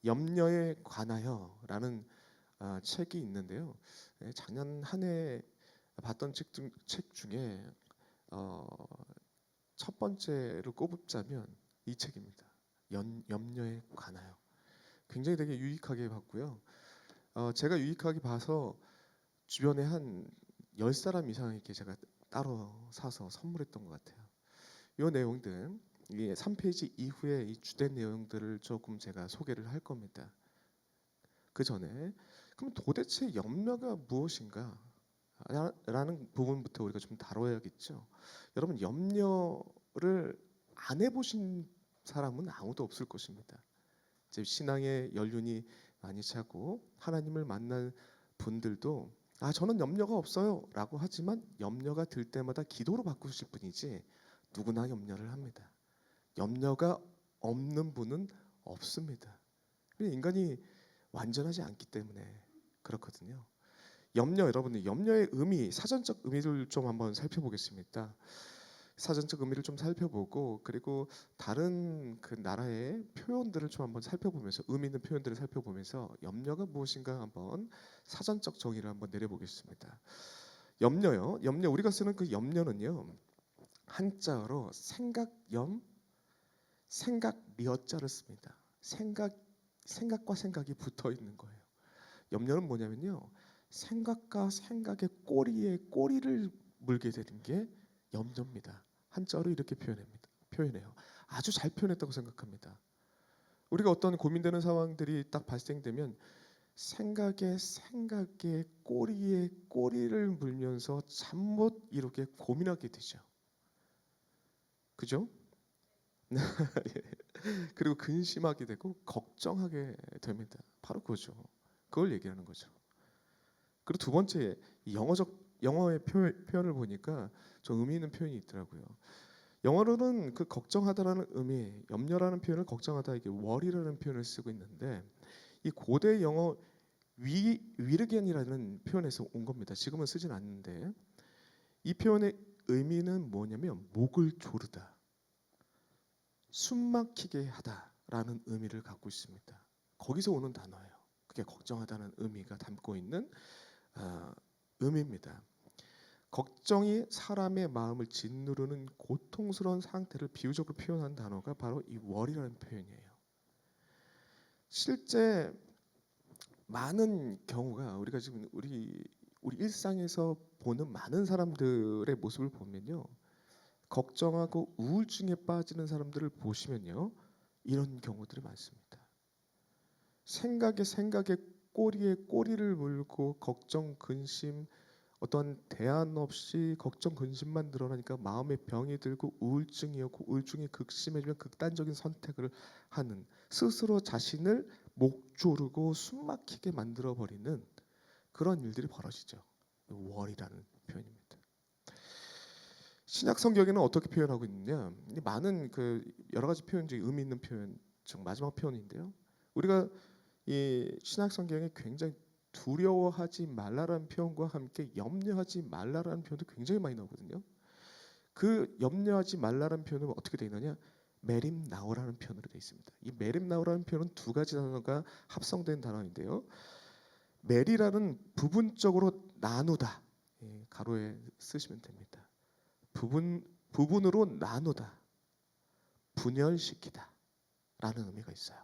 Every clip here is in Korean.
염려에 관하여라는 책이 있는데요. 작년 한 해 봤던 책 중에 어, 첫 번째로 꼽자면 이 책입니다. 염려에 관하여. 굉장히 되게 유익하게 봤고요. 제가 유익하게 봐서 주변에 한 10사람 이상에게 제가 따로 사서 선물했던 것 같아요. 이 내용들, 이 3페이지 이후에 이 주된 내용들을 조금 제가 소개를 할 겁니다. 그 전에 그럼 도대체 염려가 무엇인가? 라는 부분부터 우리가 좀 다뤄야겠죠. 여러분, 염려를 안 해보신 사람은 아무도 없을 것입니다. 이제 신앙의 연륜이 많이 차고 하나님을 만난 분들도 저는 염려가 없어요라고 하지만 염려가 들 때마다 기도로 바꾸실 뿐이지 누구나 염려를 합니다. 염려가 없는 분은 없습니다. 인간이 완전하지 않기 때문에 그렇거든요. 여러분들 염려의 의미, 사전적 의미를 좀 한번 살펴보겠습니다. 사전적 의미를 좀 살펴보고 그리고 다른 그 나라의 표현들을 좀 한번 살펴보면서 의미 있는 표현들을 살펴보면서 염려가 무엇인가 한번 사전적 정의를 한번 내려보겠습니다. 염려요. 염려 우리가 쓰는 그 염려는요. 한자어로 생각미어자를 씁니다. 생각과 생각이 붙어 있는 거예요. 염려는 뭐냐면요. 생각과 생각의 꼬리에 꼬리를 물게 되는 게 염려입니다. 한자어로 이렇게 표현해요. 아주 잘 표현했다고 생각합니다. 우리가 어떤 고민되는 상황들이 딱 발생되면 생각의 꼬리에 꼬리를 물면서 잠 못 이루게 고민하게 되죠. 그죠? 그리고 근심하게 되고 걱정하게 됩니다. 바로 그거죠. 그걸 얘기하는 거죠. 그리고 두 번째, 영어의 표현을 보니까 좀 의미 있는 표현이 있더라고요. 영어로는 그 걱정하다라는 의미, 염려라는 표현을 걱정하다 이게 worry라는 표현을 쓰고 있는데 이 고대 영어 위르겐이라는 표현에서 온 겁니다. 지금은 쓰진 않는데 이 표현의 의미는 뭐냐면 목을 조르다, 숨막히게 하다라는 의미를 갖고 있습니다. 거기서 오는 단어예요. 그게 걱정하다는 의미가 담고 있는 의미입니다. 걱정이 사람의 마음을 짓누르는 고통스러운 상태를 비유적으로 표현한 단어가 바로 이 worry라는 표현이에요. 실제 많은 경우가 우리가 지금 우리 일상에서 보는 많은 사람들의 모습을 보면요. 걱정하고 우울증에 빠지는 사람들을 보시면요. 이런 경우들이 많습니다. 생각에 꼬리에 꼬리를 물고 걱정, 근심, 어떤 대안 없이 걱정, 근심만 늘어나니까 마음에 병이 들고 우울증이 오고 우울증이 극심해지면 극단적인 선택을 하는 스스로 자신을 목 조르고 숨 막히게 만들어 버리는 그런 일들이 벌어지죠. 월이라는 표현입니다. 신약 성경에는 어떻게 표현하고 있느냐? 많은 그 여러 가지 표현 중에 의미 있는 표현 중 마지막 표현인데요. 우리가 이 신약 성경에 굉장히 두려워하지 말라라는 표현과 함께 염려하지 말라라는 표현도 굉장히 많이 나오거든요. 그 염려하지 말라라는 표현은 어떻게 되어 있느냐? 메림 나오라는 표현으로 되어 있습니다. 이 메림 나오라는 표현은 두 가지 단어가 합성된 단어인데요. 메리라는 부분적으로 나누다. 가로에 쓰시면 됩니다. 부분으로 나누다. 분열시키다 라는 의미가 있어요.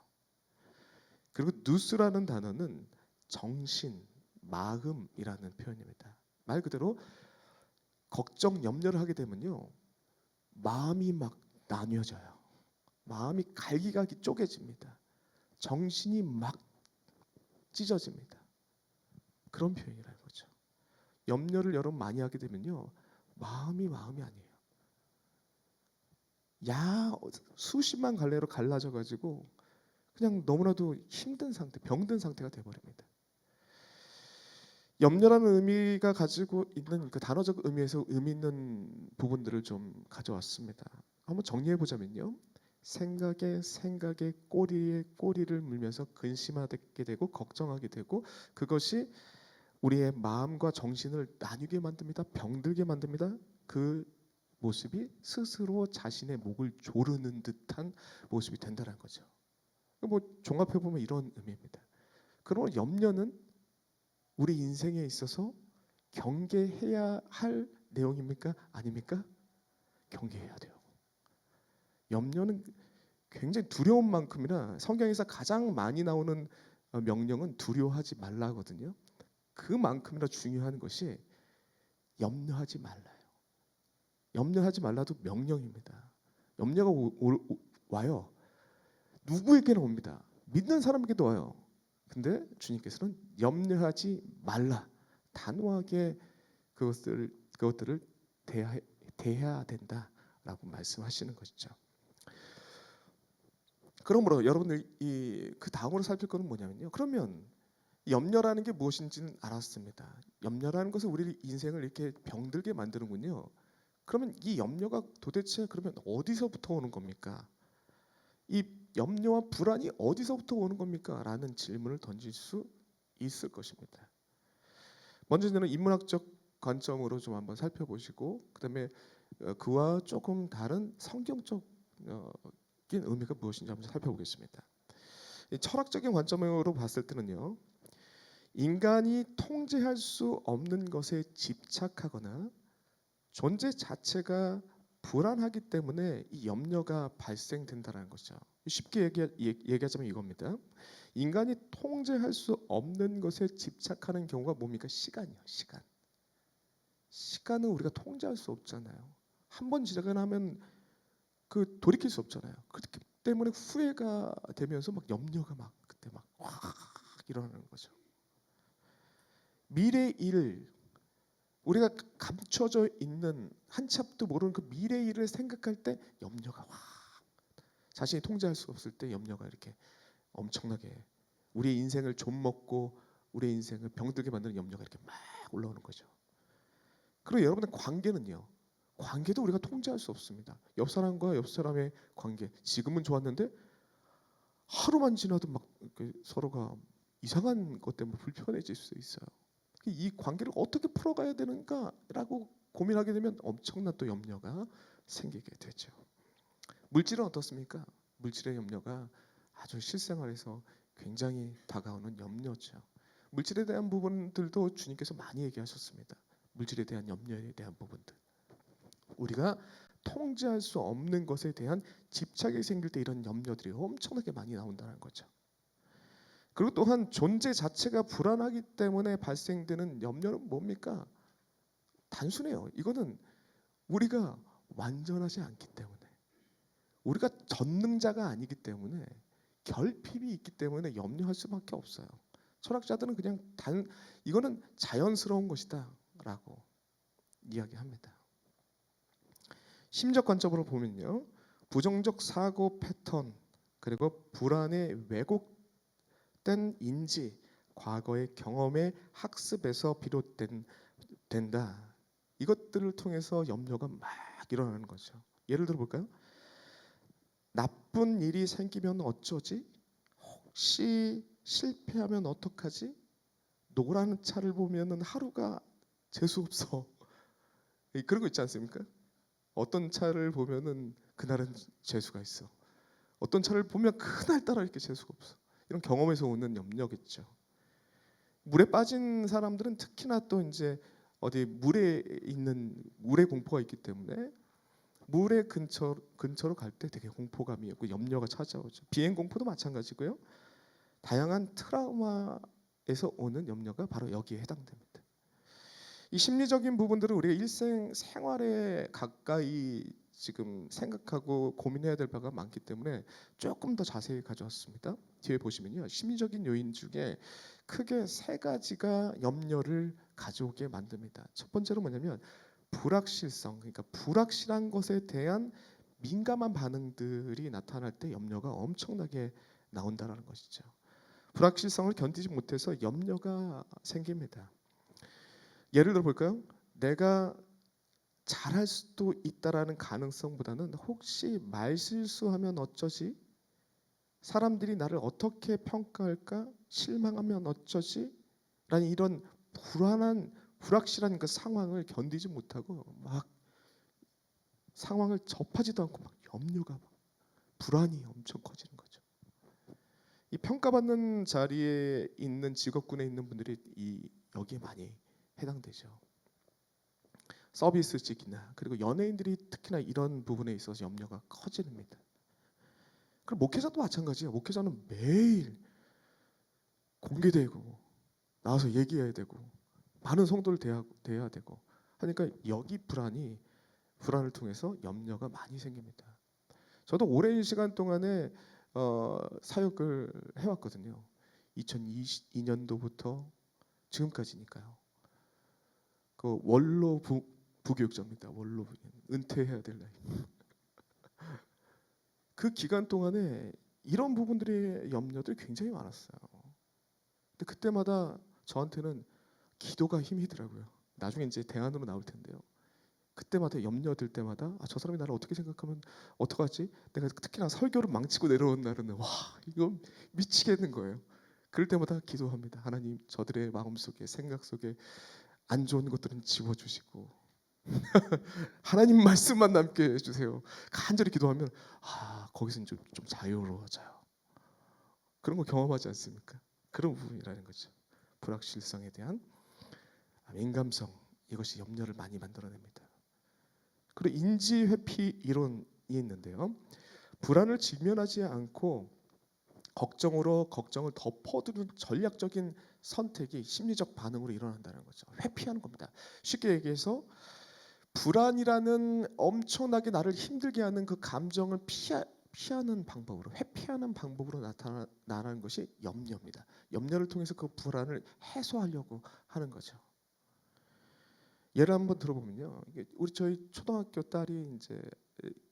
그리고 누스라는 단어는 정신, 마음이라는 표현입니다. 말 그대로 걱정, 염려를 하게 되면요. 마음이 막 나뉘어져요. 마음이 갈기갈기 쪼개집니다. 정신이 막 찢어집니다. 그런 표현이라는 거죠. 염려를 여러분 많이 하게 되면요. 마음이 아니에요. 수십만 갈래로 갈라져 가지고 그냥 너무나도 힘든 상태, 병든 상태가 돼버립니다. 염려라는 의미가 가지고 있는 그 단어적 의미에서 의미 있는 부분들을 좀 가져왔습니다. 한번 정리해 보자면요. 생각에 꼬리에 꼬리를 물면서 근심하게 되고 걱정하게 되고 그것이 우리의 마음과 정신을 나뉘게 만듭니다. 병들게 만듭니다. 그 모습이 스스로 자신의 목을 조르는 듯한 모습이 된다는 거죠. 뭐 종합해 보면 이런 의미입니다. 그러면 염려는 우리 인생에 있어서 경계해야 할 내용입니까? 아닙니까? 경계해야 돼요. 염려는 굉장히 두려운 만큼이나 성경에서 가장 많이 나오는 명령은 두려워하지 말라거든요. 그만큼이나 중요한 것이 염려하지 말라요. 염려하지 말라도 명령입니다. 염려가 와요. 누구에게나 옵니다. 믿는 사람에게도 와요. 근데 주님께서는 염려하지 말라. 단호하게 그것들을 대해야 된다라고 말씀하시는 것이죠. 그러므로 여러분들 그 다음으로 살필 것은 뭐냐면요. 그러면 염려라는 게 무엇인지는 알았습니다. 염려라는 것은 우리 인생을 이렇게 병들게 만드는군요. 그러면 이 염려가 도대체 그러면 어디서부터 오는 겁니까? 이 염려와 불안이 어디서부터 오는 겁니까? 라는 질문을 던질 수 있을 것입니다. 먼저 저는 인문학적 관점으로 좀 한번 살펴보시고 그다음에 그와 조금 다른 성경적인 의미가 무엇인지 한번 살펴보겠습니다. 철학적인 관점으로 봤을 때는요. 인간이 통제할 수 없는 것에 집착하거나 존재 자체가 불안하기 때문에 이 염려가 발생된다는 거죠. 쉽게 얘기하자면 이겁니다. 인간이 통제할 수 없는 것에 집착하는 경우가 뭡니까? 시간이요. 시간. 시간은 우리가 통제할 수 없잖아요. 한 번 지나가면 그 돌이킬 수 없잖아요. 그렇기 때문에 후회가 되면서 막 염려가 막 그때 막 확 일어나는 거죠. 미래 일 우리가 감춰져 있는 한치 앞도 모르는 그 미래 일을 생각할 때 염려가 확 자신이 통제할 수 없을 때 염려가 이렇게 엄청나게 우리의 인생을 좀먹고 우리의 인생을 병들게 만드는 염려가 이렇게 막 올라오는 거죠. 그리고 여러분의 관계는요. 관계도 우리가 통제할 수 없습니다. 옆 사람과 옆 사람의 관계 지금은 좋았는데 하루만 지나도 막 서로가 이상한 것 때문에 불편해질 수 있어요. 이 관계를 어떻게 풀어가야 되는가라고 고민하게 되면 엄청난 또 염려가 생기게 되죠. 물질은 어떻습니까? 물질의 염려가 아주 실생활에서 굉장히 다가오는 염려죠. 물질에 대한 부분들도 주님께서 많이 얘기하셨습니다. 물질에 대한 염려에 대한 부분들. 우리가 통제할 수 없는 것에 대한 집착이 생길 때 이런 염려들이 엄청나게 많이 나온다는 거죠. 그리고 또한 존재 자체가 불안하기 때문에 발생되는 염려는 뭡니까? 단순해요. 이거는 우리가 완전하지 않기 때문에 우리가 전능자가 아니기 때문에 결핍이 있기 때문에 염려할 수밖에 없어요. 철학자들은 그냥 이거는 자연스러운 것이다라고 이야기합니다. 심적 관점으로 보면요. 부정적 사고 패턴 그리고 불안의 왜곡된 인지 과거의 경험의 학습에서 비롯된다. 이것들을 통해서 염려가 막 일어나는 거죠. 예를 들어 볼까요? 나쁜 일이 생기면 어쩌지? 혹시 실패하면 어떡하지? 노란 차를 보면은 하루가 재수 없어. 그런 거 있지 않습니까? 어떤 차를 보면은 그날은 재수가 있어. 어떤 차를 보면 그날따라 이렇게 재수가 없어. 이런 경험에서 오는 염려겠죠. 물에 빠진 사람들은 특히나 또 이제 어디 물에 공포가 있기 때문에 물의 근처로 갈 때 되게 공포감이 있고 염려가 찾아오죠. 비행 공포도 마찬가지고요. 다양한 트라우마에서 오는 염려가 바로 여기에 해당됩니다. 이 심리적인 부분들은 우리가 일생 생활에 가까이 지금 생각하고 고민해야 될 바가 많기 때문에 조금 더 자세히 가져왔습니다. 뒤에 보시면요. 심리적인 요인 중에 크게 세 가지가 염려를 가져오게 만듭니다. 첫 번째로 뭐냐면 불확실성, 그러니까 불확실한 것에 대한 민감한 반응들이 나타날 때 염려가 엄청나게 나온다는 것이죠. 불확실성을 견디지 못해서 염려가 생깁니다. 예를 들어 볼까요? 내가 잘할 수도 있다라는 가능성보다는 혹시 말실수하면 어쩌지? 사람들이 나를 어떻게 평가할까? 실망하면 어쩌지? 라는 이런 불확실한 그 상황을 견디지 못하고 막 상황을 접하지도 않고 막 염려가 막 불안이 엄청 커지는 거죠. 이 평가받는 자리에 있는 직업군에 있는 분들이 여기에 많이 해당되죠. 서비스직이나 그리고 연예인들이 특히나 이런 부분에 있어서 염려가 커집니다. 그리고 목회자도 마찬가지예요. 목회자는 매일 공개되고 나와서 얘기해야 되고 많은 성도를 대해야 되고 하니까 여기 불안을 통해서 염려가 많이 생깁니다. 저도 오랜 시간 동안에 사역을 해왔거든요. 2022년도부터 지금까지니까요. 그 원로 부교육자입니다. 원로 은퇴해야 될 나이. 그 기간 동안에 이런 부분들의 염려들이 굉장히 많았어요. 근데 그때마다 저한테는 기도가 힘이더라고요. 나중에 이제 대안으로 나올 텐데요. 그때마다 염려될 때마다 저 사람이 나를 어떻게 생각하면 어떡하지? 내가 특히나 설교를 망치고 내려온 날은 와 이거 미치겠는 거예요. 그럴 때마다 기도합니다. 하나님 저들의 마음속에 생각 속에 안 좋은 것들은 지워주시고 하나님 말씀만 남게 해주세요. 간절히 기도하면 거기서 좀 자유로워져요. 그런 거 경험하지 않습니까? 그런 부분이라는 거죠. 불확실성에 대한 민감성 이것이 염려를 많이 만들어냅니다. 그리고 인지회피 이론이 있는데요. 불안을 직면하지 않고 걱정을 덮어두는 전략적인 선택이 심리적 반응으로 일어난다는 거죠. 회피하는 겁니다. 쉽게 얘기해서 불안이라는 엄청나게 나를 힘들게 하는 그 감정을 피하는 방법으로 회피하는 방법으로 나타나는 것이 염려입니다. 염려를 통해서 그 불안을 해소하려고 하는 거죠. 예를 한번 들어보면요. 저희 초등학교 딸이 이제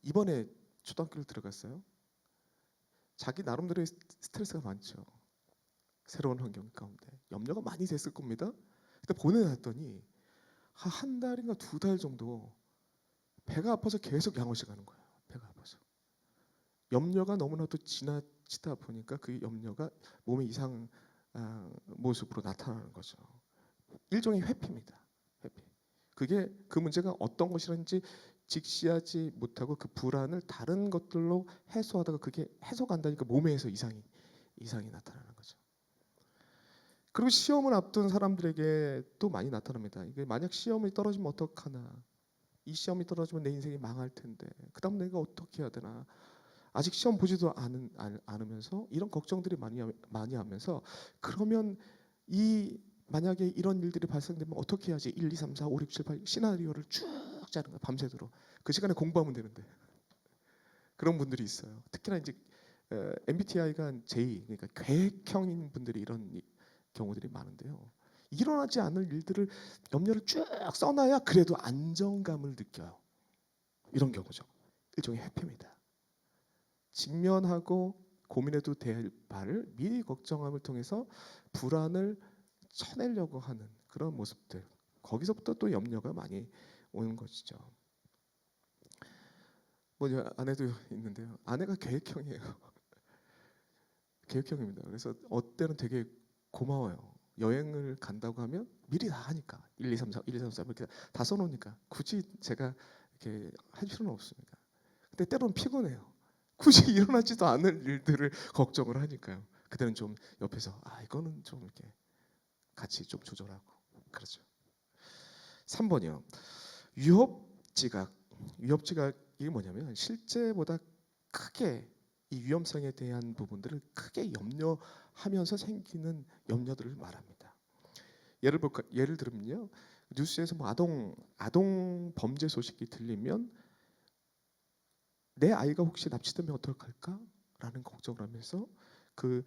이번에 초등학교를 들어갔어요. 자기 나름대로의 스트레스가 많죠. 새로운 환경 가운데 염려가 많이 됐을 겁니다. 근데 보내놨더니 한 달인가 2달 정도 배가 아파서 계속 양호실 가는 거예요. 배가 아파서. 염려가 너무나도 지나치다 보니까 그 염려가 몸의 이상 모습으로 나타나는 거죠. 일종의 회피입니다. 회피. 그게 그 문제가 어떤 것이든지 직시하지 못하고 그 불안을 다른 것들로 해소하다가 그게 해소가 안 되니까 몸에서 이상이 나타나는 거죠. 그리고 시험을 앞둔 사람들에게 또 많이 나타납니다. 이게 만약 시험이 떨어지면 어떡하나, 이 시험이 떨어지면 내 인생이 망할 텐데 그다음 내가 어떻게 해야 되나, 아직 시험 보지도 않으면서 이런 걱정들이 많이 하면서 그러면 만약에 이런 일들이 발생되면 어떻게 해야지 1, 2, 3, 4, 5, 6, 7, 8 시나리오를 쭉 짜는 거야. 밤새도록. 그 시간에 공부하면 되는데 그런 분들이 있어요. 특히나 이제 MBTI가 J 그러니까 계획형인 분들이 이런 경우들이 많은데요. 일어나지 않을 일들을 염려를 쭉 써놔야 그래도 안정감을 느껴요. 이런 경우죠. 일종의 회피입니다. 직면하고 고민해도 될 바를 미리 걱정함을 통해서 불안을 쳐내려고 하는 그런 모습들, 거기서부터 또 염려가 많이 오는 것이죠. 아내도 있는데요. 아내가 계획형이에요. 계획형입니다. 그래서 어때는 되게 고마워요. 여행을 간다고 하면 미리 다 하니까 1, 2, 3, 4, 1, 2, 3, 4 이렇게 다 써놓으니까 굳이 제가 이렇게 할 필요는 없습니다. 근데 때로는 피곤해요. 굳이 일어나지도 않을 일들을 걱정을 하니까요. 그때는 좀 옆에서 이거는 좀 이렇게 같이 좀 조절하고 그렇죠. 3번이요. 위협지각. 위협지각이 뭐냐면 실제보다 크게 이 위험성에 대한 부분들을 크게 염려하면서 생기는 염려들을 말합니다. 예를 들면요. 뉴스에서 아동 범죄 소식이 들리면 내 아이가 혹시 납치되면 어떡할까라는 걱정을 하면서 그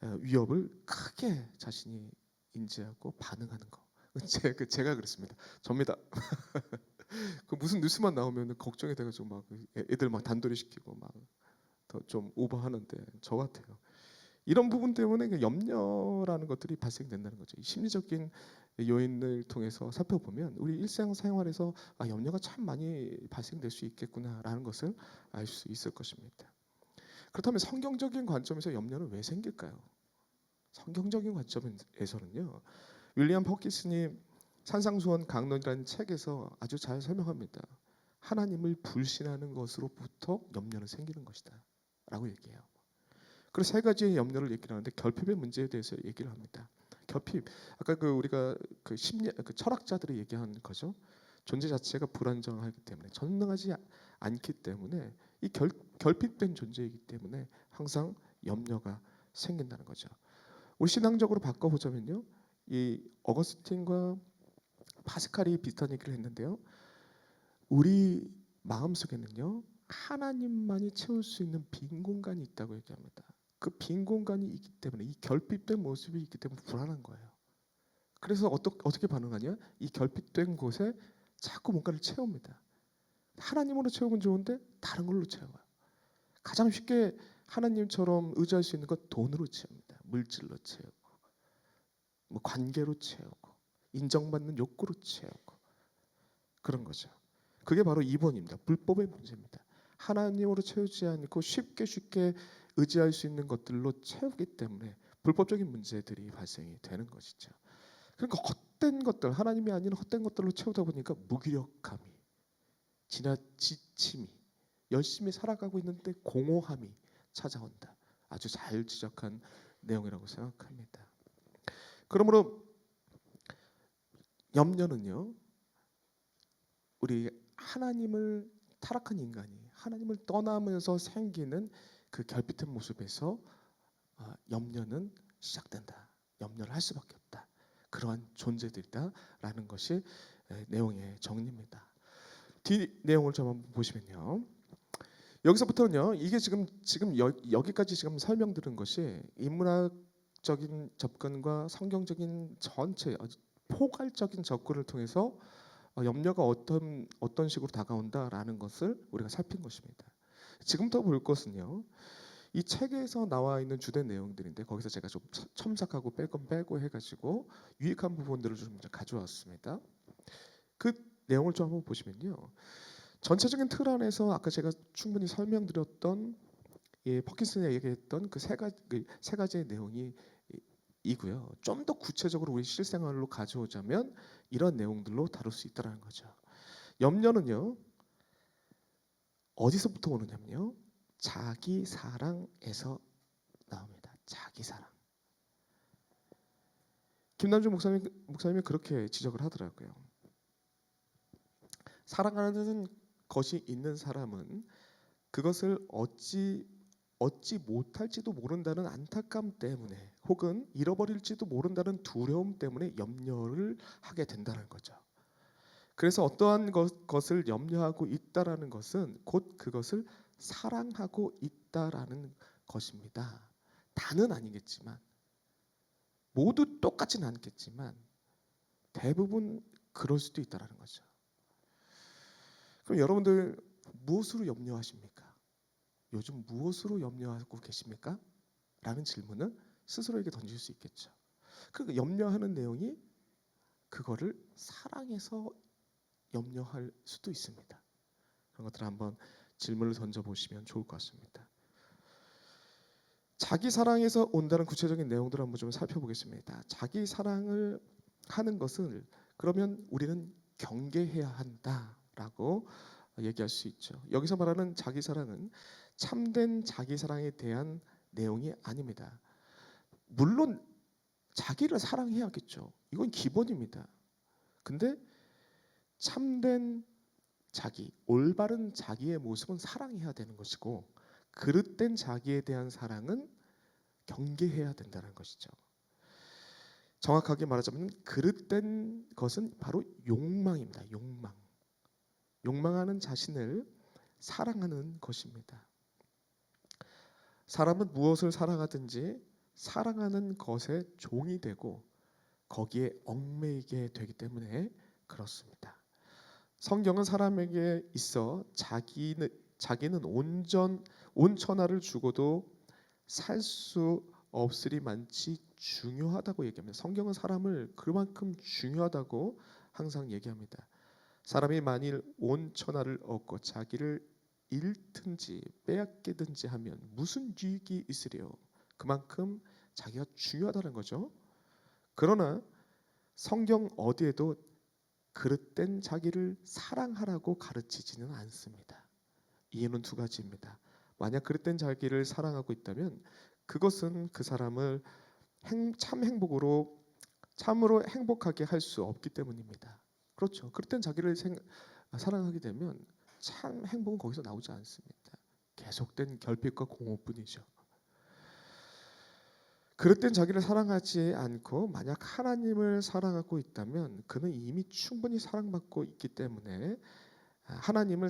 위협을 크게 자신이 인지하고 반응하는 거. 제가 그렇습니다. 접니다. 그 무슨 뉴스만 나오면 걱정이 돼가지고 막 애들 막 단돌이 시키고 막 더 좀 오버하는데 저 같아요. 이런 부분 때문에 염려라는 것들이 발생된다는 거죠. 심리적인 요인을 통해서 살펴보면 우리 일상생활에서 염려가 참 많이 발생될 수 있겠구나라는 것을 알 수 있을 것입니다. 그렇다면 성경적인 관점에서 염려는 왜 생길까요? 성경적인 관점에서는요. 윌리엄 퍼킨스님 산상수원 강론이라는 책에서 아주 잘 설명합니다. 하나님을 불신하는 것으로부터 염려는 생기는 것이다 라고 얘기해요. 그리고 세 가지의 염려를 얘기를 하는데 결핍의 문제에 대해서 얘기를 합니다. 결핍, 아까 우리가 심리 철학자들이 얘기한 거죠. 존재 자체가 불안정하기 때문에 전능하지 않기 때문에 이 결핍된 존재이기 때문에 항상 염려가 생긴다는 거죠. 우리 신앙적으로 바꿔보자면요, 이 어거스틴과 파스칼이 비슷한 얘기를 했는데요. 우리 마음속에는요, 하나님만이 채울 수 있는 빈 공간이 있다고 얘기합니다. 그 빈 공간이 있기 때문에 이 결핍된 모습이 있기 때문에 불안한 거예요. 그래서 어떻게 반응하냐? 이 결핍된 곳에 자꾸 뭔가를 채웁니다. 하나님으로 채우면 좋은데 다른 걸로 채워요. 가장 쉽게 하나님처럼 의지할 수 있는 것 돈으로 채웁니다. 물질로 채우고, 뭐 관계로 채우고, 인정받는 욕구로 채우고 그런 거죠. 그게 바로 2번입니다. 불법의 문제입니다. 하나님으로 채우지 않고 쉽게 의지할 수 있는 것들로 채우기 때문에 불법적인 문제들이 발생이 되는 것이죠. 그러니까 헛된 것들, 하나님이 아닌 헛된 것들로 채우다 보니까 무기력함이, 지침이, 열심히 살아가고 있는데 공허함이 찾아온다. 아주 잘 지적한 내용이라고 생각합니다. 그러므로 염려는요, 우리 하나님을 타락한 인간이 하나님을 떠나면서 생기는 그 결핍된 모습에서 염려는 시작된다. 염려를 할 수밖에 없다. 그러한 존재들이다라는 것이 내용의 정리입니다. 뒤 내용을 좀 한번 보시면요. 여기서부터는요. 이게 지금 여기까지 지금 설명드린 것이 인문학적인 접근과 성경적인 전체 아주 포괄적인 접근을 통해서 염려가 어떤 식으로 다가온다라는 것을 우리가 살핀 것입니다. 지금부터 볼 것은요. 이 책에서 나와 있는 주된 내용들인데 거기서 제가 좀 첨삭하고 뺄 건 빼고 해가지고 유익한 부분들을 좀 가져왔습니다. 그 내용을 좀 한번 보시면요. 전체적인 틀 안에서 아까 제가 충분히 설명드렸던 퍼킨슨이 얘기했던 그 세 가지의 내용이 이고요. 좀 더 구체적으로 우리 실생활로 가져오자면 이런 내용들로 다룰 수 있다는 거죠. 염려는요. 어디서부터 오느냐면요. 자기 사랑에서 나옵니다. 자기 사랑. 김남주 목사님이 그렇게 지적을 하더라고요. 사랑하는 것이 있는 사람은 그것을 얻지 못할지도 모른다는 안타까움 때문에 혹은 잃어버릴지도 모른다는 두려움 때문에 염려를 하게 된다는 거죠. 그래서 어떠한 것을 염려하고 있다라는 것은 곧 그것을 사랑하고 있다라는 것입니다. 다는 아니겠지만 모두 똑같지는 않겠지만 대부분 그럴 수도 있다라는 거죠. 그럼 여러분들 무엇으로 염려하십니까? 요즘 무엇으로 염려하고 계십니까? 라는 질문을 스스로에게 던질 수 있겠죠. 그 염려하는 내용이 그거를 사랑해서 염려할 수도 있습니다. 그런 것들을 한번 질문을 던져보시면 좋을 것 같습니다. 자기 사랑에서 온다는 구체적인 내용들을 한번 좀 살펴보겠습니다. 자기 사랑을 하는 것을 그러면 우리는 경계해야 한다라고 얘기할 수 있죠. 여기서 말하는 자기 사랑은 참된 자기 사랑에 대한 내용이 아닙니다. 물론 자기를 사랑해야겠죠. 이건 기본입니다. 근데 참된 자기, 올바른 자기의 모습은 사랑해야 되는 것이고 그릇된 자기에 대한 사랑은 경계해야 된다는 것이죠. 정확하게 말하자면 그릇된 것은 바로 욕망입니다. 욕망하는 자신을 사랑하는 것입니다. 사람은 무엇을 사랑하든지 사랑하는 것에 종이 되고 거기에 얽매이게 되기 때문에 그렇습니다. 성경은 사람에게 있어 자기는 온천하를 주고도 살 수 없으리만치 중요하다고 얘기합니다. 성경은 사람을 그만큼 중요하다고 항상 얘기합니다. 사람이 만일 온천하를 얻고 자기를 잃든지 빼앗기든지 하면 무슨 유익이 있으리요? 그만큼 자기가 중요하다는 거죠. 그러나 성경 어디에도 그릇된 자기를 사랑하라고 가르치지는 않습니다. 이유는 두 가지입니다. 만약 그릇된 자기를 사랑하고 있다면 그것은 그 사람을 참 행복으로 참으로 행복하게 할 수 없기 때문입니다. 그렇죠. 그럴 땐 자기를 사랑하게 되면 참 행복은 거기서 나오지 않습니다. 계속된 결핍과 공허뿐이죠. 그럴 땐 자기를 사랑하지 않고 만약 하나님을 사랑하고 있다면 그는 이미 충분히 사랑받고 있기 때문에 하나님을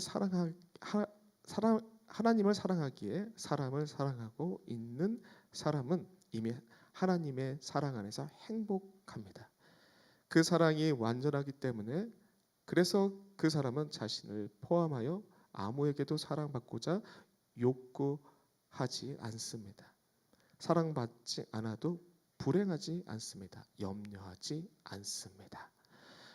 하나님을 사랑하기에 사람을 사랑하고 있는 사람은 이미 하나님의 사랑 안에서 행복합니다. 그 사랑이 완전하기 때문에 그래서 그 사람은 자신을 포함하여 아무에게도 사랑받고자 욕구하지 않습니다. 사랑받지 않아도 불행하지 않습니다. 염려하지 않습니다.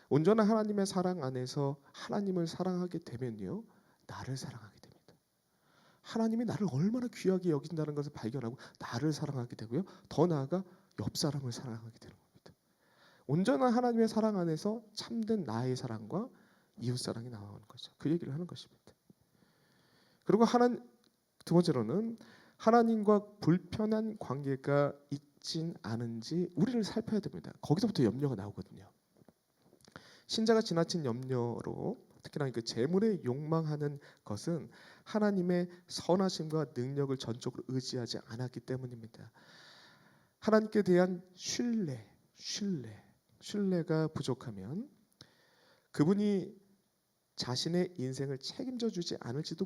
온전한 하나님의 사랑 안에서 하나님을 사랑하게 되면요, 나를 사랑하게 됩니다. 하나님이 나를 얼마나 귀하게 여긴다는 것을 발견하고 나를 사랑하게 되고요, 더 나아가 옆 사람을 사랑하게 되는 겁니다. 온전한 하나님의 사랑 안에서 참된 나의 사랑과 이웃 사랑이 나오는 거죠. 그 얘기를 하는 것입니다. 그리고 두 번째로는 하나님과 불편한 관계가 있진 않은지 우리를 살펴야 됩니다. 거기서부터 염려가 나오거든요. 신자가 지나친 염려로 특히나 그 재물에 욕망하는 것은 하나님의 선하심과 능력을 전적으로 의지하지 않았기 때문입니다. 하나님께 대한 신뢰가 부족하면 그분이 자신의 인생을 책임져 주지 않을지도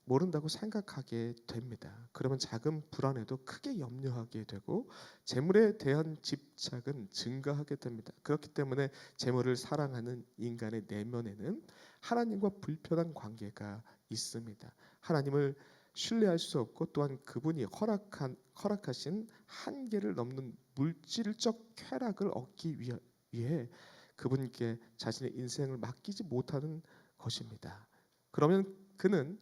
모른다고 생각하게 됩니다. 그러면 작은 불안에도 크게 염려하게 되고 재물에 대한 집착은 증가하게 됩니다. 그렇기 때문에 재물을 사랑하는 인간의 내면에는 하나님과 불편한 관계가 있습니다. 하나님을 신뢰할 수 없고 또한 그분이 허락하신 한계를 넘는 물질적 쾌락을 얻기 위해 그분께 자신의 인생을 맡기지 못하는 것입니다. 그러면 그는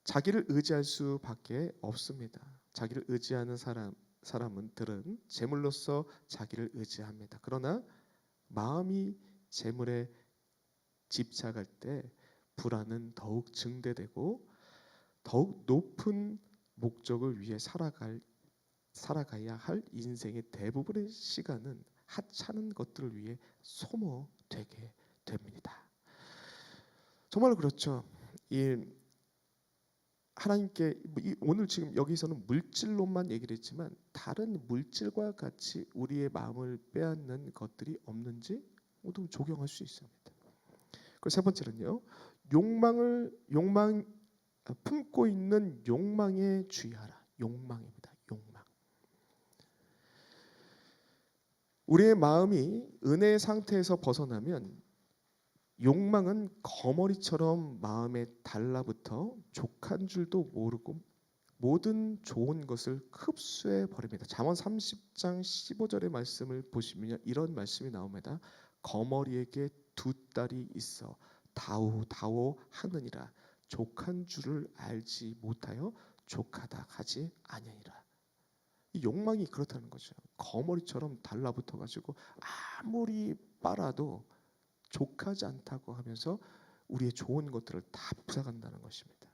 자기를 의지할 수밖에 없습니다. 자기를 의지하는 사람들은 재물로서 자기를 의지합니다. 그러나 마음이 재물에 집착할 때 불안은 더욱 증대되고 더욱 높은 목적을 위해 살아가야 할 인생의 대부분의 시간은 하찮은 것들을 위해 소모되게 됩니다. 정말 그렇죠. 하나님께 오늘 지금 여기서는 물질론만 얘기를 했지만 다른 물질과 같이 우리의 마음을 빼앗는 것들이 없는지 모두 조경할 수 있습니다. 그리고 세 번째는요, 품고 있는 욕망에 주의하라. 욕망입니다. 욕망. 우리의 마음이 은혜의 상태에서 벗어나면 욕망은 거머리처럼 마음에 달라붙어 족한 줄도 모르고 모든 좋은 것을 흡수해 버립니다. 잠언 30장 15절의 말씀을 보시면 이런 말씀이 나옵니다. 거머리에게 두 딸이 있어 다오 하느니라. 족한 줄을 알지 못하여 족하다 하지 아니니라. 이 욕망이 그렇다는 거죠. 거머리처럼 달라붙어 가지고 아무리 빨아도 족하지 않다고 하면서 우리의 좋은 것들을 다 뺏어간다는 것입니다.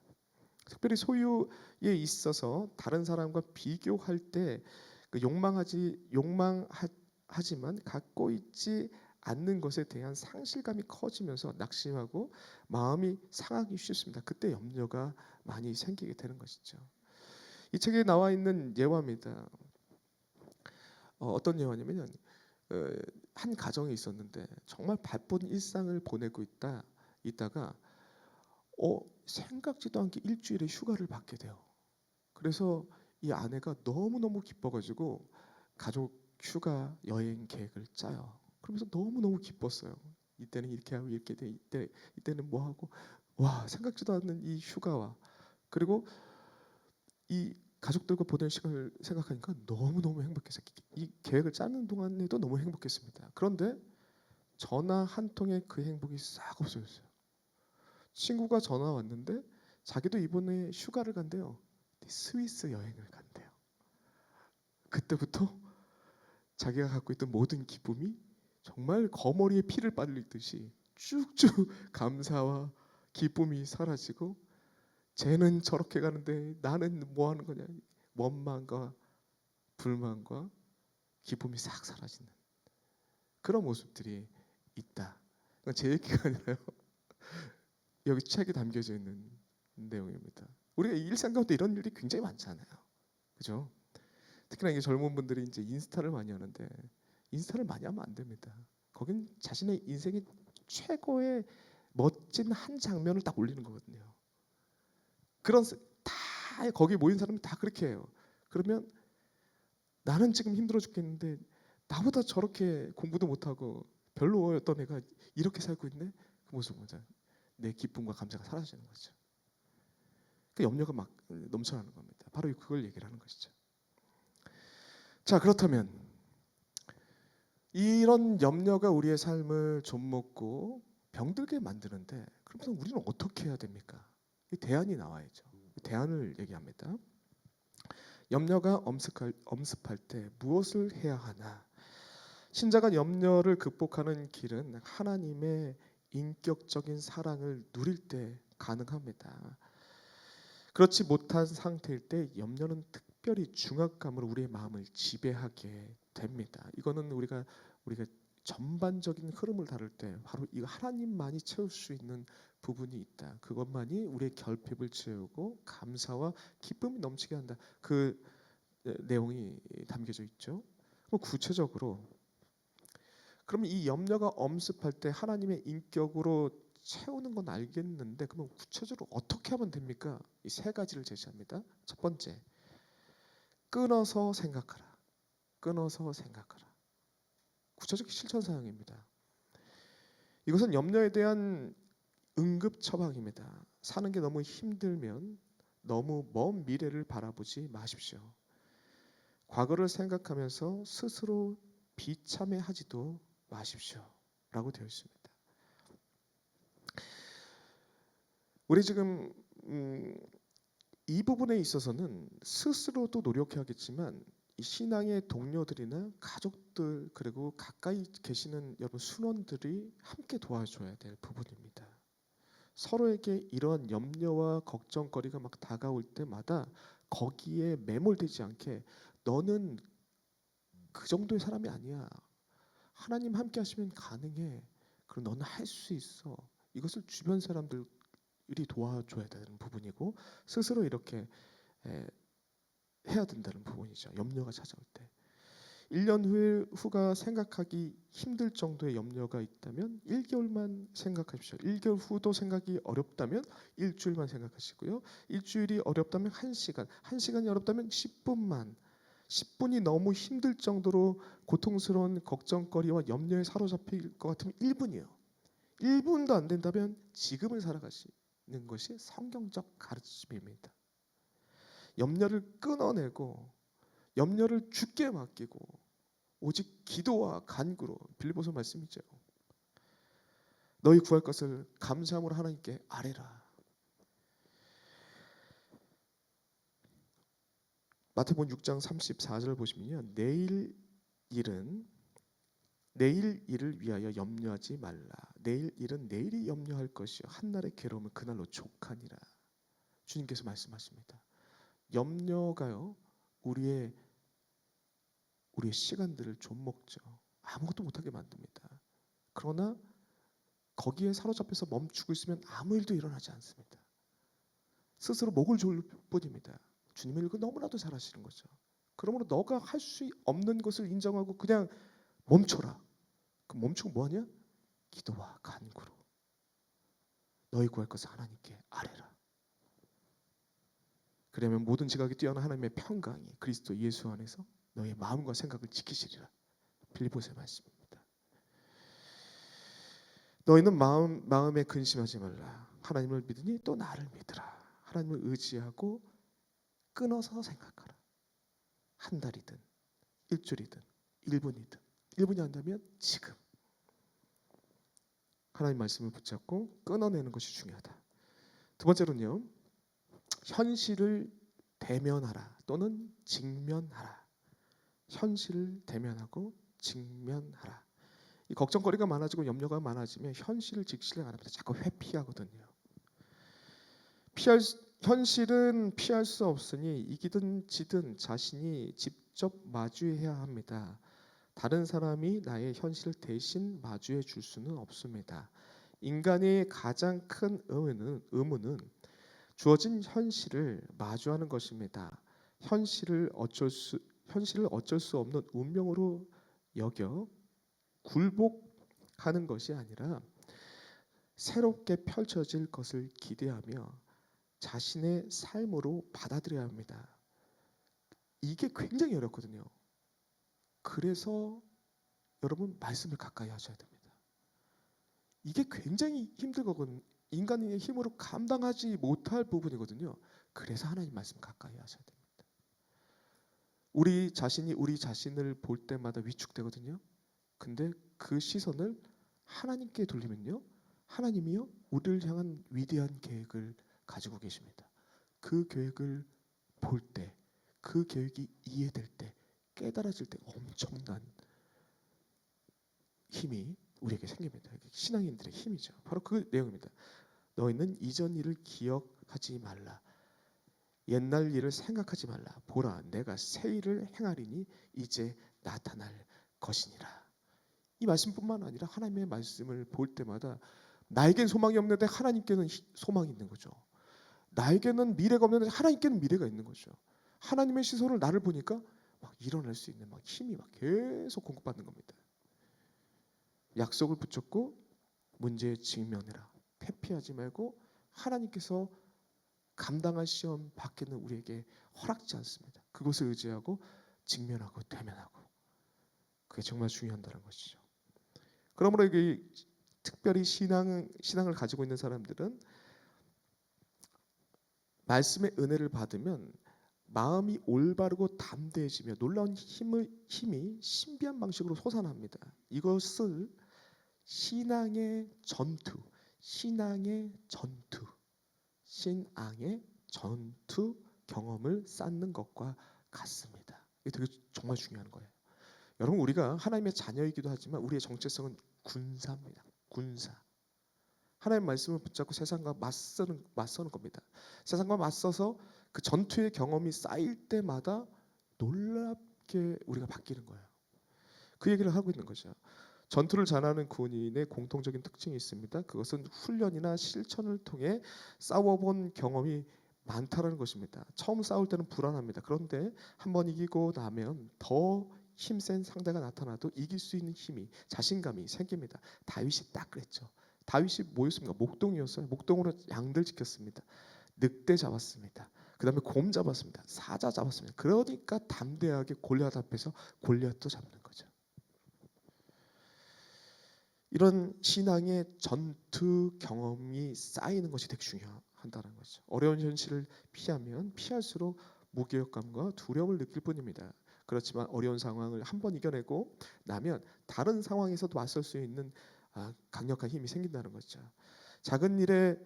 특별히 소유에 있어서 다른 사람과 비교할 때 욕망하지만 갖고 있지 않는 것에 대한 상실감이 커지면서 낙심하고 마음이 상하기 쉽습니다. 그때 염려가 많이 생기게 되는 것이죠. 이 책에 나와 있는 예화입니다. 어떤 예화냐면요. 한 가정이 있었는데 정말 바쁜 일상을 보내고 있다가 생각지도 않게 일주일에 휴가를 받게 돼요. 그래서 이 아내가 너무너무 기뻐가지고 가족 휴가 여행 계획을 짜요. 그러면서 너무너무 기뻤어요. 이때는 이렇게 하고 이렇게 돼, 이때는 뭐 하고, 와, 생각지도 않는 이 휴가와 그리고 이 가족들과 보낼 시간을 생각하니까 너무너무 행복했어요. 이 계획을 짜는 동안에도 너무 행복했습니다. 그런데 전화 한 통에 그 행복이 싹 없어졌어요. 친구가 전화 왔는데 자기도 이번에 휴가를 간대요. 스위스 여행을 간대요. 그때부터 자기가 갖고 있던 모든 기쁨이 정말 거머리에 피를 빨리듯이 쭉쭉 감사와 기쁨이 사라지고 쟤는 저렇게 가는데 나는 뭐 하는 거냐, 원망과 불만과 기쁨이 싹 사라지는 그런 모습들이 있다. 그러니까 제 얘기가 아니라요. 여기 책에 담겨져 있는 내용입니다. 우리가 일상 가운데 이런 일이 굉장히 많잖아요. 그죠? 특히나 이게 젊은 분들이 이제 인스타를 많이 하는데 인스타를 많이 하면 안 됩니다. 거긴 자신의 인생의 최고의 멋진 한 장면을 딱 올리는 거거든요. 다 거기 모인 사람이 다 그렇게 해요. 그러면 나는 지금 힘들어 죽겠는데 나보다 저렇게 공부도 못하고 별로였던 애가 이렇게 살고 있네. 그 모습 보자. 내 기쁨과 감사가 사라지는 거죠. 그 염려가 막 넘쳐나는 겁니다. 바로 그걸 얘기를 하는 것이죠. 자, 그렇다면 이런 염려가 우리의 삶을 좀먹고 병들게 만드는데 그러면 우리는 어떻게 해야 됩니까? 이 대안이 나와야죠. 대안을 얘기합니다. 염려가 엄습할 때 무엇을 해야 하나? 신자가 염려를 극복하는 길은 하나님의 인격적인 사랑을 누릴 때 가능합니다. 그렇지 못한 상태일 때 염려는 특별히 중압감으로 우리의 마음을 지배하게 됩니다. 이거는 우리가 전반적인 흐름을 다룰 때 바로 이거 하나님만이 채울 수 있는 부분이 있다. 그것만이 우리의 결핍을 채우고 감사와 기쁨이 넘치게 한다. 그 내용이 담겨져 있죠. 구체적으로 그러면 이 염려가 엄습할 때 하나님의 인격으로 채우는 건 알겠는데 그러면 구체적으로 어떻게 하면 됩니까? 이 세 가지를 제시합니다. 첫 번째, 끊어서 생각하라. 끊어서 생각하라. 구체적 실천 사항입니다. 이것은 염려에 대한 응급 처방입니다. 사는 게 너무 힘들면 너무 먼 미래를 바라보지 마십시오. 과거를 생각하면서 스스로 비참해하지도 마십시오. 라고 되어 있습니다. 우리 지금 이 부분에 있어서는 스스로도 노력해야겠지만 이 신앙의 동료들이나 가족들 그리고 가까이 계시는 여러분 순원들이 함께 도와줘야 될 부분입니다. 서로에게 이러한 염려와 걱정거리가 막 다가올 때마다 거기에 매몰되지 않게 너는 그 정도의 사람이 아니야. 하나님 함께 하시면 가능해. 그럼 너는 할 수 있어. 이것을 주변 사람들이 도와줘야 되는 부분이고 스스로 이렇게 해야 된다는 부분이죠. 염려가 찾아올 때. 1년 후가 생각하기 힘들 정도의 염려가 있다면 1개월만 생각하십시오. 1개월 후도 생각이 어렵다면 일주일만 생각하시고요. 일주일이 어렵다면 1시간, 1시간이 어렵다면 10분만. 10분이 너무 힘들 정도로 고통스러운 걱정거리와 염려에 사로잡힐 것 같으면 1분이요. 1분도 안 된다면 지금을 살아가시는 것이 성경적 가르침입니다. 염려를 끊어내고 염려를 주께 맡기고 오직 기도와 간구로 빌립보서 말씀이죠. 너희 구할 것을 감사함으로 하나님께 아뢰라. 마태복음 6장 34절을 보시면요. 내일 일을 위하여 염려하지 말라. 내일 일은 내일이 염려할 것이요 한날의 괴로움은 그날로 족하니라. 주님께서 말씀하십니다. 염려가요. 우리의 시간들을 좀먹죠. 아무것도 못하게 만듭니다. 그러나 거기에 사로잡혀서 멈추고 있으면 아무 일도 일어나지 않습니다. 스스로 목을 졸릴 뿐입니다. 주님의 일을 너무나도 잘하시는 거죠. 그러므로 너가 할 수 없는 것을 인정하고 그냥 멈춰라. 그럼 멈추고 뭐하냐? 기도와 간구로 너희 구할 것을 하나님께 아뢰라. 그러면 모든 지각이 뛰어난 하나님의 평강이 그리스도 예수 안에서 너의 마음과 생각을 지키시리라. 빌립보서의 말씀입니다. 너희는 마음에 근심하지 말라. 하나님을 믿으니 또 나를 믿으라. 하나님을 의지하고 끊어서 생각하라. 한 달이든 일주일이든 1분이든 1분이 안 되면 지금 하나님 말씀을 붙잡고 끊어내는 것이 중요하다. 두 번째로는요. 현실을 대면하라 또는 직면하라. 현실을 대면하고 직면하라. 이 걱정거리가 많아지고 염려가 많아지면 현실을 직시를 안 합니다. 자꾸 회피하거든요. 현실은 피할 수 없으니 이기든 지든 자신이 직접 마주해야 합니다. 다른 사람이 나의 현실을 대신 마주해 줄 수는 없습니다. 인간의 가장 큰 의무는 주어진 현실을 마주하는 것입니다. 현실을 어쩔 수 없는 운명으로 여겨 굴복하는 것이 아니라 새롭게 펼쳐질 것을 기대하며 자신의 삶으로 받아들여야 합니다. 이게 굉장히 어렵거든요. 그래서 여러분 말씀을 가까이 하셔야 됩니다. 이게 굉장히 힘들거든요. 인간의 힘으로 감당하지 못할 부분이거든요. 그래서 하나님 말씀 가까이 하셔야 됩니다. 우리 자신이 우리 자신을 볼 때마다 위축되거든요. 근데 그 시선을 하나님께 돌리면요, 하나님이요 우리를 향한 위대한 계획을 가지고 계십니다. 그 계획을 볼 때, 그 계획이 이해될 때, 깨달아질 때 엄청난 힘이 우리에게 생깁니다. 신앙인들의 힘이죠. 바로 그 내용입니다. 너희는 이전 일을 기억하지 말라. 옛날 일을 생각하지 말라. 보라, 내가 새 일을 행하리니 이제 나타날 것이니라. 이 말씀뿐만 아니라 하나님의 말씀을 볼 때마다 나에겐 소망이 없는데 하나님께는 소망이 있는 거죠. 나에게는 미래가 없는데 하나님께는 미래가 있는 거죠. 하나님의 시선을 나를 보니까 막 일어날 수 있는 막 힘이 막 계속 공급받는 겁니다. 약속을 붙잡고 문제에 직면해라. 회피하지 말고 하나님께서 감당할 시험 밖에는 우리에게 허락지 않습니다. 그것을 의지하고 직면하고 대면하고, 그게 정말 중요한다는 것이죠. 그러므로 이게 특별히 신앙을 가지고 있는 사람들은 말씀의 은혜를 받으면 마음이 올바르고 담대해지며 놀라운 힘이 신비한 방식으로 솟아납니다. 이것을 신앙의 전투 경험을 쌓는 것과 같습니다. 이게 되게 정말 중요한 거예요. 여러분, 우리가 하나님의 자녀이기도 하지만 우리의 정체성은 군사입니다. 군사. 하나님의 말씀을 붙잡고 세상과 맞서는 겁니다. 세상과 맞서서 그 전투의 경험이 쌓일 때마다 놀랍게 우리가 바뀌는 거예요. 그 얘기를 하고 있는 거죠. 전투를 잘하는 군인의 공통적인 특징이 있습니다. 그것은 훈련이나 실천을 통해 싸워본 경험이 많다는 것입니다. 처음 싸울 때는 불안합니다. 그런데 한번 이기고 나면 더 힘센 상대가 나타나도 이길 수 있는 힘이, 자신감이 생깁니다. 다윗이 딱 그랬죠. 다윗이 뭐였습니까? 목동이었어요. 목동으로 양들 지켰습니다. 늑대 잡았습니다. 그 다음에 곰 잡았습니다. 사자 잡았습니다. 그러니까 담대하게 골리앗 앞에서 골리앗도 잡는 거죠. 이런 신앙의 전투 경험이 쌓이는 것이 되게 중요하다는 거죠. 어려운 현실을 피하면 피할수록 무기력감과 두려움을 느낄 뿐입니다. 그렇지만 어려운 상황을 한번 이겨내고 나면 다른 상황에서도 맞설 수 있는 강력한 힘이 생긴다는 거죠. 작은 일에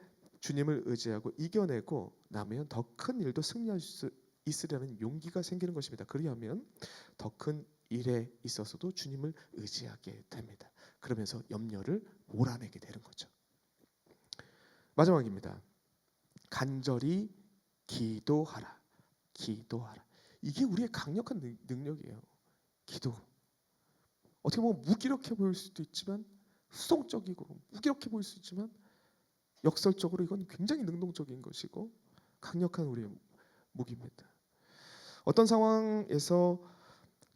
주님을 의지하고 이겨내고 나면 더 큰 일도 승리할 수 있으려는 용기가 생기는 것입니다. 그리하면 더 큰 일에 있어서도 주님을 의지하게 됩니다. 그러면서 염려를 몰아내게 되는 거죠. 마지막입니다. 간절히 기도하라. 기도하라. 이게 우리의 강력한 능력이에요. 기도. 어떻게 보면 무기력해 보일 수도 있지만, 수동적이고 무기력해 보일 수 있지만, 역설적으로 이건 굉장히 능동적인 것이고 강력한 우리의 무기입니다. 어떤 상황에서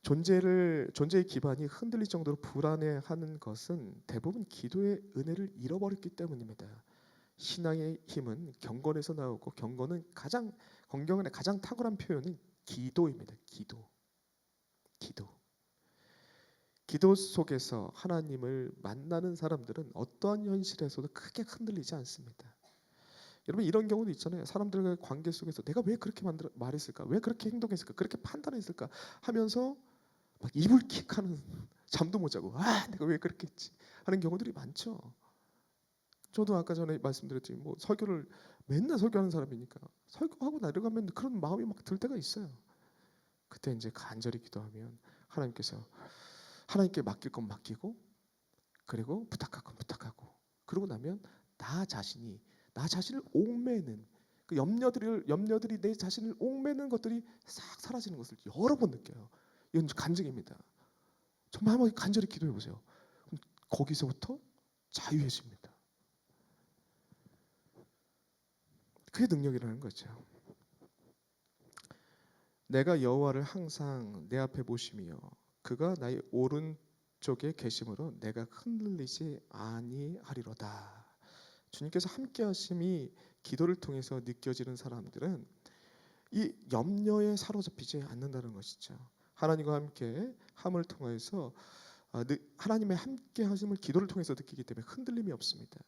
존재의 기반이 흔들릴 정도로 불안해하는 것은 대부분 기도의 은혜를 잃어버렸기 때문입니다. 신앙의 힘은 경건에서 나오고 경건의 가장 탁월한 표현은 기도입니다. 기도 속에서 하나님을 만나는 사람들은 어떠한 현실에서도 크게 흔들리지 않습니다. 여러분, 이런 경우도 있잖아요. 사람들과의 관계 속에서 내가 왜 그렇게 말했을까? 왜 그렇게 행동했을까? 그렇게 판단했을까? 하면서 막 이불킥하는, 잠도 못 자고 내가 왜 그렇게 했지? 하는 경우들이 많죠. 저도 아까 전에 말씀드렸지만 설교를 맨날 설교하는 사람이니까 설교하고 내려가면 그런 마음이 막 들 때가 있어요. 그때 이제 간절히 기도하면 하나님께 맡길 건 맡기고, 그리고 부탁할 건 부탁하고, 그러고 나면 나 자신을 옥매는 그 염려들이 내 자신을 옥매는 것들이 싹 사라지는 것을 여러 번 느껴요. 이건 간증입니다. 정말 한번 간절히 기도해 보세요. 거기서부터 자유해집니다. 그게 능력이라는 거죠. 내가 여호와를 항상 내 앞에 보시며 그가 나의 오른쪽에 계심으로 내가 흔들리지 아니하리로다. 주님께서 함께 하심이 기도를 통해서 느껴지는 사람들은 이 염려에 사로잡히지 않는다는 것이죠. 하나님과 함께 함을 통해서 하나님의 함께 하심을 기도를 통해서 느끼기 때문에 흔들림이 없습니다.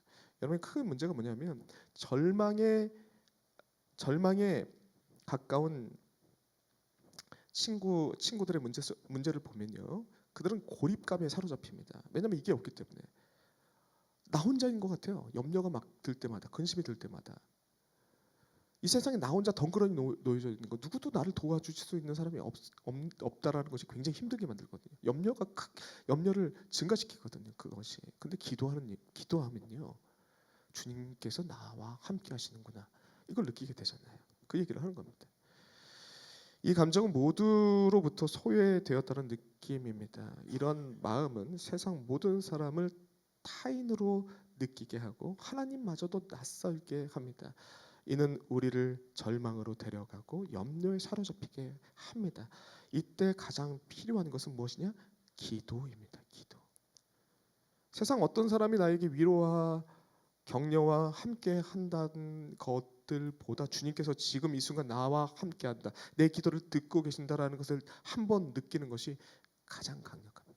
여러분, 큰 문제가 뭐냐면 절망에 가까운 친구들의 문제를 보면요, 그들은 고립감에 사로잡힙니다. 왜냐하면 이게 없기 때문에 나 혼자인 것 같아요. 염려가 막 들 때마다, 근심이 들 때마다 이 세상에 나 혼자 덩그러니 놓여져 있는 거, 누구도 나를 도와주실 수 있는 사람이 없다라는 것이 굉장히 힘들게 만들거든요. 염려를 증가시키거든요. 그것이. 근데 기도하면요, 주님께서 나와 함께 하시는구나, 이걸 느끼게 되잖아요. 그 얘기를 하는 겁니다. 이 감정은 모두로부터 소외되었다는 느낌입니다. 이런 마음은 세상 모든 사람을 타인으로 느끼게 하고 하나님마저도 낯설게 합니다. 이는 우리를 절망으로 데려가고 염려에 사로잡히게 합니다. 이때 가장 필요한 것은 무엇이냐? 기도입니다. 기도. 세상 어떤 사람이 나에게 위로와 격려와 함께 한다는 것들보다 주님께서 지금 이 순간 나와 함께 한다, 내 기도를 듣고 계신다라는 것을 한번 느끼는 것이 가장 강력합니다.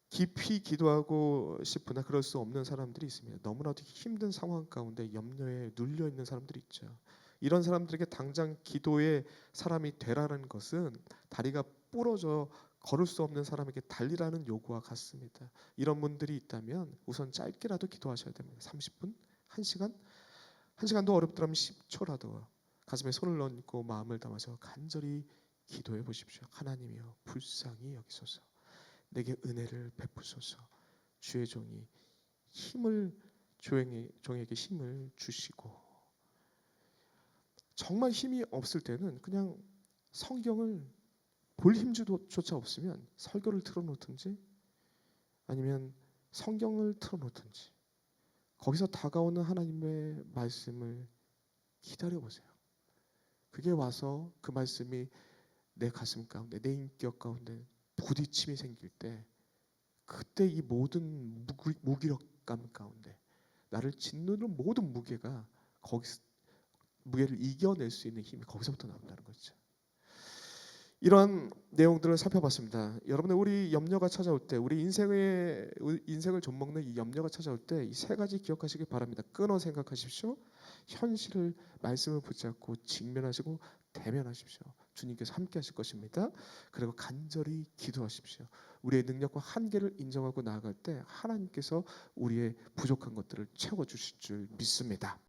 깊이 기도하고 싶으나 그럴 수 없는 사람들이 있습니다. 너무나도 힘든 상황 가운데 염려에 눌려 있는 사람들이 있죠. 이런 사람들에게 당장 기도의 사람이 되라는 것은 다리가 부러져 걸을 수 없는 사람에게 달리라는 요구와 같습니다. 이런 분들이 있다면 우선 짧게라도 기도하셔야 됩니다. 30분, 1시간, 1시간도 어렵더라면 10초라도 가슴에 손을 얹고 마음을 담아서 간절히 기도해 보십시오. 하나님이여, 불쌍히 여기소서. 내게 은혜를 베푸소서. 주의 종이 종에게 힘을 주시고, 정말 힘이 없을 때는 그냥 성경을 볼 힘조차 없으면 설교를 틀어놓든지 아니면 성경을 틀어놓든지 거기서 다가오는 하나님의 말씀을 기다려보세요. 그게 와서 그 말씀이 내 가슴 가운데, 내 인격 가운데 부딪힘이 생길 때, 그때 이 모든 무기력감 가운데 나를 짓누르는 모든 무게가 무게를 이겨낼 수 있는 힘이 거기서부터 나온다는 거죠. 이런 내용들을 살펴봤습니다. 여러분들, 우리 염려가 찾아올 때, 우리 인생을 좀먹는 이 염려가 찾아올 때 이 세 가지 기억하시기 바랍니다. 끊어 생각하십시오. 현실을, 말씀을 붙잡고 직면하시고 대면하십시오. 주님께서 함께 하실 것입니다. 그리고 간절히 기도하십시오. 우리의 능력과 한계를 인정하고 나아갈 때 하나님께서 우리의 부족한 것들을 채워주실 줄 믿습니다.